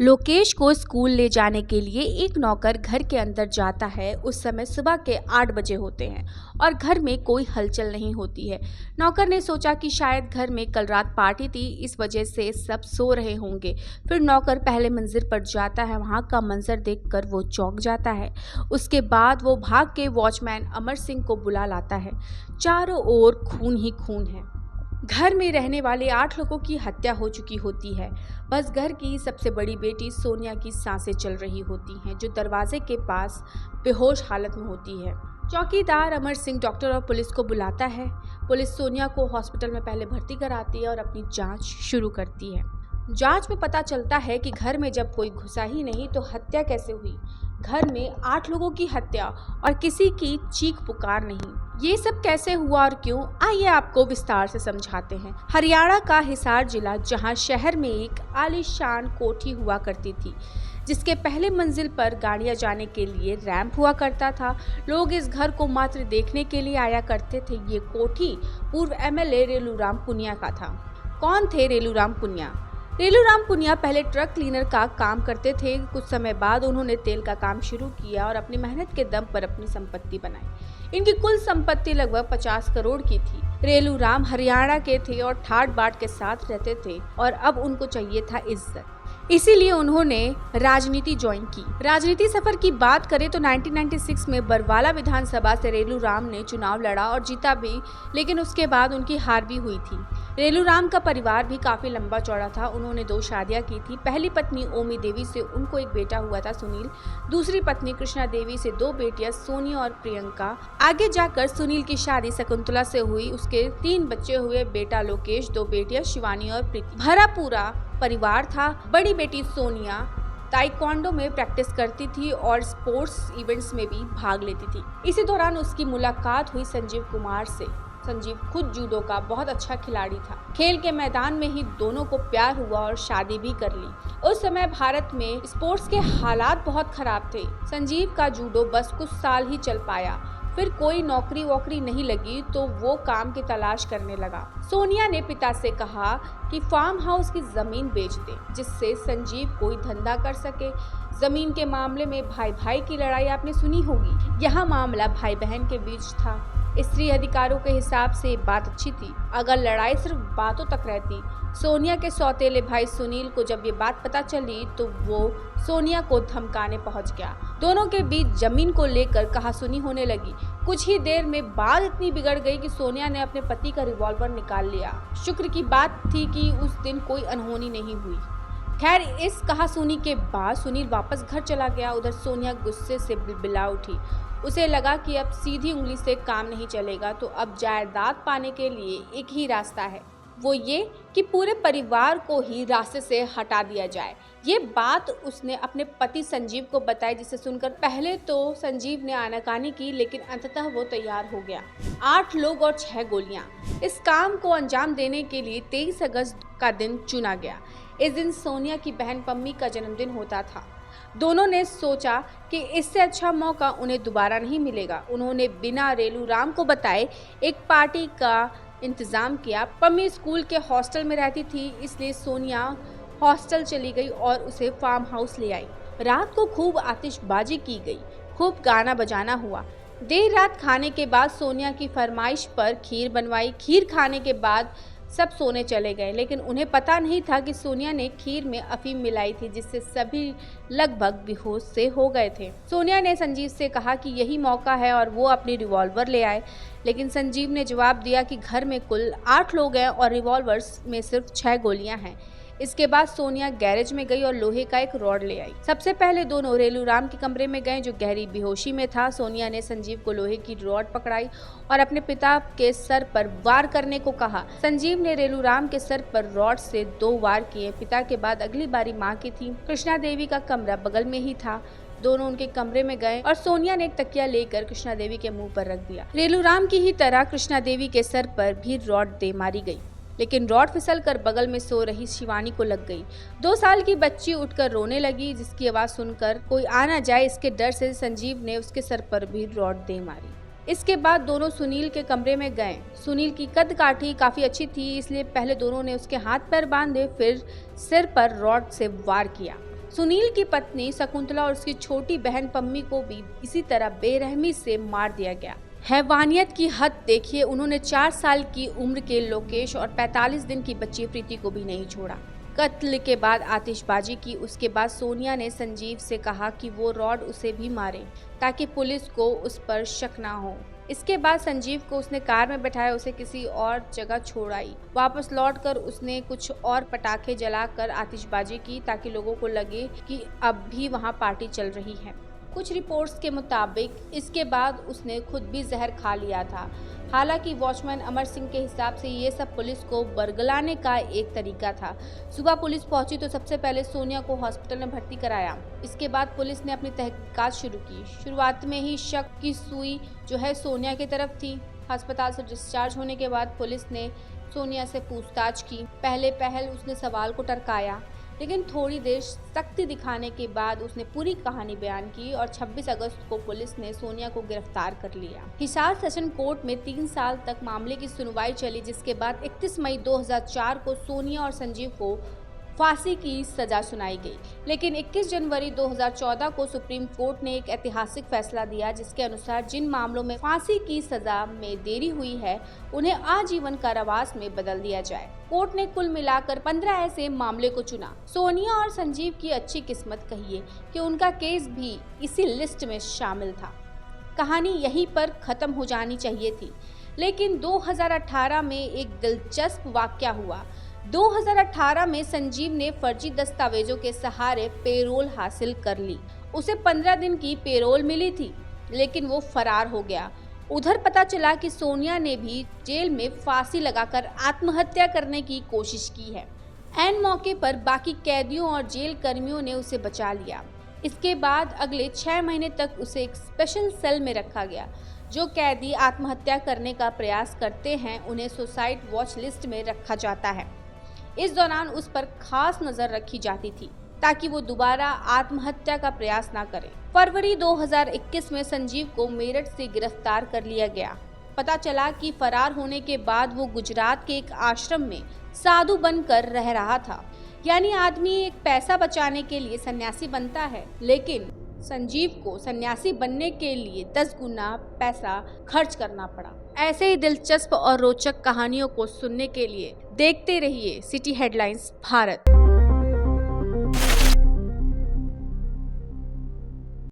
लोकेश को स्कूल ले जाने के लिए एक नौकर घर के अंदर जाता है। उस समय सुबह के 8 बजे होते हैं और घर में कोई हलचल नहीं होती है। नौकर ने सोचा कि शायद घर में कल रात पार्टी थी, इस वजह से सब सो रहे होंगे। फिर नौकर पहले मंजिल पर जाता है। वहां का मंजर देखकर वो चौंक जाता है। उसके बाद वो भाग के वॉचमैन अमर सिंह को बुला लाता है। चारों ओर खून ही खून है। घर में रहने वाले 8 लोगों की हत्या हो चुकी होती है। बस घर की सबसे बड़ी बेटी सोनिया की सांसें चल रही होती हैं, जो दरवाजे के पास बेहोश हालत में होती है। चौकीदार अमर सिंह डॉक्टर और पुलिस को बुलाता है। पुलिस सोनिया को हॉस्पिटल में पहले भर्ती कराती है और अपनी जांच शुरू करती है। जांच में पता चलता है कि घर में जब कोई घुसा ही नहीं तो हत्या कैसे हुई। घर में 8 लोगों की हत्या और किसी की चीख पुकार नहीं। ये सब कैसे हुआ और क्यों, आइए आपको विस्तार से समझाते हैं। हरियाणा का हिसार जिला, जहां शहर में एक आलीशान कोठी हुआ करती थी, जिसके पहले मंजिल पर गाड़ियां जाने के लिए रैंप हुआ करता था। लोग इस घर को मात्र देखने के लिए आया करते थे। ये कोठी पूर्व एमएलए रेलूराम पुनिया का था। कौन थे रेलूराम पुनिया? रेलूराम पुनिया पहले ट्रक क्लीनर का काम करते थे। कुछ समय बाद उन्होंने तेल का काम शुरू किया और अपनी मेहनत के दम पर अपनी संपत्ति बनाई। इनकी कुल संपत्ति लगभग 50 करोड़ की थी। रेलूराम हरियाणा के थे और ठाट बाट के साथ रहते थे और अब उनको चाहिए था इज्जत। इसीलिए उन्होंने राजनीति ज्वाइन की। राजनीति सफर की बात करें तो 1996 में बरवाला विधानसभा से रेलूराम ने चुनाव लड़ा और जीता भी, लेकिन उसके बाद उनकी हार भी हुई थी। रेलूराम का परिवार भी काफी लंबा चौड़ा था। उन्होंने 2 शादियां की थी। पहली पत्नी ओमी देवी से उनको एक बेटा हुआ था, सुनील। दूसरी पत्नी कृष्णा देवी से 2 बेटियां, सोनिया और प्रियंका। आगे जाकर सुनील की शादी शकुंतला से हुई। उसके 3 बच्चे हुए, बेटा लोकेश, 2 बेटियां शिवानी और प्रीति। भरा पूरा परिवार था। बड़ी बेटी सोनिया ताइक्वांडो में प्रैक्टिस करती थी और स्पोर्ट्स इवेंट्स में भी भाग लेती थी। इसी दौरान उसकी मुलाकात हुई संजीव कुमार से। संजीव खुद जूडो का बहुत अच्छा खिलाड़ी था। खेल के मैदान में ही दोनों को प्यार हुआ और शादी भी कर ली। उस समय भारत में स्पोर्ट्स के हालात बहुत खराब थे। संजीव का जूडो बस कुछ साल ही चल पाया। फिर कोई नौकरी वोकरी नहीं लगी तो वो काम की तलाश करने लगा। सोनिया ने पिता से कहा कि फार्म हाउस की जमीन बेच दे, जिससे संजीव कोई धंधा कर सके। जमीन के मामले में भाई भाई की लड़ाई आपने सुनी होगी। यह मामला भाई बहन के बीच था। स्त्री अधिकारों के हिसाब से बात अच्छी थी, अगर लड़ाई सिर्फ बातों तक रहती। सोनिया के सौतेले भाई सुनील को जब ये बात पता चली तो वो सोनिया को धमकाने पहुंच गया। दोनों के बीच जमीन को लेकर कहासुनी होने लगी। कुछ ही देर में बात इतनी बिगड़ गई कि सोनिया ने अपने पति का रिवॉल्वर निकाल लिया। शुक्र की बात थी कि उस दिन कोई अनहोनी नहीं हुई। खैर, इस कहासुनी के बाद सुनील वापस घर चला गया। उधर सोनिया गुस्से से बिलबिला उठी। उसे लगा कि अब सीधी उंगली से काम नहीं चलेगा, तो अब जायदाद पाने के लिए एक ही रास्ता है, वो ये कि पूरे परिवार को ही रास्ते से हटा दिया जाए। ये बात उसने अपने पति संजीव को बताई, जिसे सुनकर पहले तो संजीव ने आनाकानी की, लेकिन अंततः वो तैयार हो गया। 8 लोग और 6 गोलियां। इस काम को अंजाम देने के लिए 23 अगस्त का दिन चुना गया। इस दिन सोनिया की बहन पम्मी का जन्मदिन होता था। दोनों ने सोचा कि इससे अच्छा मौका उन्हें दोबारा नहीं मिलेगा। उन्होंने बिना रेलूराम को बताए एक पार्टी का इंतजाम किया। पम्मी स्कूल के हॉस्टल में रहती थी, इसलिए सोनिया हॉस्टल चली गई और उसे फार्म हाउस ले आई। रात को खूब आतिशबाजी की गई, खूब गाना बजाना हुआ। देर रात खाने के बाद सोनिया की फरमाइश पर खीर बनवाई। खीर खाने के बाद सब सोने चले गए, लेकिन उन्हें पता नहीं था कि सोनिया ने खीर में अफीम मिलाई थी, जिससे सभी लगभग बेहोश से हो गए थे। सोनिया ने संजीव से कहा कि यही मौका है और वो अपनी रिवॉल्वर ले आए, लेकिन संजीव ने जवाब दिया कि घर में कुल 8 लोग हैं और रिवॉल्वर्स में सिर्फ 6 गोलियां हैं। इसके बाद सोनिया गैरेज में गई और लोहे का एक रॉड ले आई। सबसे पहले दोनों रेलूराम के कमरे में गए, जो गहरी बेहोशी में था। सोनिया ने संजीव को लोहे की रॉड पकड़ाई और अपने पिता के सर पर वार करने को कहा। संजीव ने रेलूराम के सर पर रॉड से 2 वार किए। पिता के बाद अगली बारी मां की थी। कृष्णा देवी का कमरा बगल में ही था। दोनों उनके कमरे में गए और सोनिया ने एक तकिया लेकर कृष्णा देवी के मुंह पर रख दिया। रेलूराम की ही तरह कृष्णा देवी के सर पर भी रॉड दे मारी गई, लेकिन रॉड फिसलकर बगल में सो रही शिवानी को लग गई। 2 साल की बच्ची उठकर रोने लगी, जिसकी आवाज सुनकर कोई आ न जाए इसके डर से संजीव ने उसके सर पर भी रॉड दे मारी। इसके बाद दोनों सुनील के कमरे में गए। सुनील की कद काठी काफी अच्छी थी, इसलिए पहले दोनों ने उसके हाथ पैर बांधे, फिर सिर पर रॉड से वार किया। सुनील की पत्नी शकुंतला और उसकी छोटी बहन पम्मी को भी इसी तरह बेरहमी से मार दिया गया। हैवानियत की हद देखिए, उन्होंने 4 साल की उम्र के लोकेश और 45 दिन की बच्ची प्रीति को भी नहीं छोड़ा। कत्ल के बाद आतिशबाजी की। उसके बाद सोनिया ने संजीव से कहा कि वो रॉड उसे भी मारे ताकि पुलिस को उस पर शक ना हो। इसके बाद संजीव को उसने कार में बैठाया, उसे किसी और जगह छोड़ आई। वापस लौटकर उसने कुछ और पटाखे जलाकर आतिशबाजी की ताकि लोगों को लगे कि अब भी वहां पार्टी चल रही है। कुछ रिपोर्ट्स के मुताबिक इसके बाद उसने खुद भी जहर खा लिया था। हालांकि वॉचमैन अमर सिंह के हिसाब से ये सब पुलिस को बरगलाने का एक तरीका था। सुबह पुलिस पहुंची तो सबसे पहले सोनिया को हॉस्पिटल में भर्ती कराया। इसके बाद पुलिस ने अपनी तहकीकात शुरू की। शुरुआत में ही शक की सुई जो है सोनिया की तरफ थी। अस्पताल से डिस्चार्ज होने के बाद पुलिस ने सोनिया से पूछताछ की। पहले उसने सवाल को टरकाया, लेकिन थोड़ी देर सख्ती दिखाने के बाद उसने पूरी कहानी बयान की और 26 अगस्त को पुलिस ने सोनिया को गिरफ्तार कर लिया। हिसार सेशन कोर्ट में 3 साल तक मामले की सुनवाई चली, जिसके बाद 31 मई 2004 को सोनिया और संजीव को फांसी की सजा सुनाई गई। लेकिन 21 जनवरी 2014 को सुप्रीम कोर्ट ने एक ऐतिहासिक फैसला दिया, जिसके अनुसार जिन मामलों में फांसी की सजा में देरी हुई है उन्हें आजीवन कारावास में बदल दिया जाए। कोर्ट ने कुल मिलाकर 15 ऐसे मामले को चुना। सोनिया और संजीव की अच्छी किस्मत कहिए कि उनका केस भी इसी लिस्ट में शामिल था। कहानी यहीं पर खत्म हो जानी चाहिए थी, लेकिन 2018 में एक दिलचस्प वाकया हुआ। 2018 में संजीव ने फर्जी दस्तावेजों के सहारे पेरोल हासिल कर ली। उसे 15 दिन की पेरोल मिली थी, लेकिन वो फरार हो गया। उधर पता चला कि सोनिया ने भी जेल में फांसी लगाकर आत्महत्या करने की कोशिश की है। ऐन मौके पर बाकी कैदियों और जेल कर्मियों ने उसे बचा लिया। इसके बाद अगले 6 महीने तक उसे एक स्पेशल सेल में रखा गया। जो कैदी आत्महत्या करने का प्रयास करते हैं उन्हें सुसाइड वॉच लिस्ट में रखा जाता है। इस दौरान उस पर खास नजर रखी जाती थी ताकि वो दोबारा आत्महत्या का प्रयास ना करे। फरवरी 2021 में संजीव को मेरठ से गिरफ्तार कर लिया गया। पता चला कि फरार होने के बाद वो गुजरात के एक आश्रम में साधु बनकर रह रहा था। यानी आदमी एक पैसा बचाने के लिए सन्यासी बनता है, लेकिन संजीव को सन्यासी बनने के लिए 10 गुना पैसा खर्च करना पड़ा। ऐसे ही दिलचस्प और रोचक कहानियों को सुनने के लिए देखते रहिए सिटी हेडलाइंस भारत।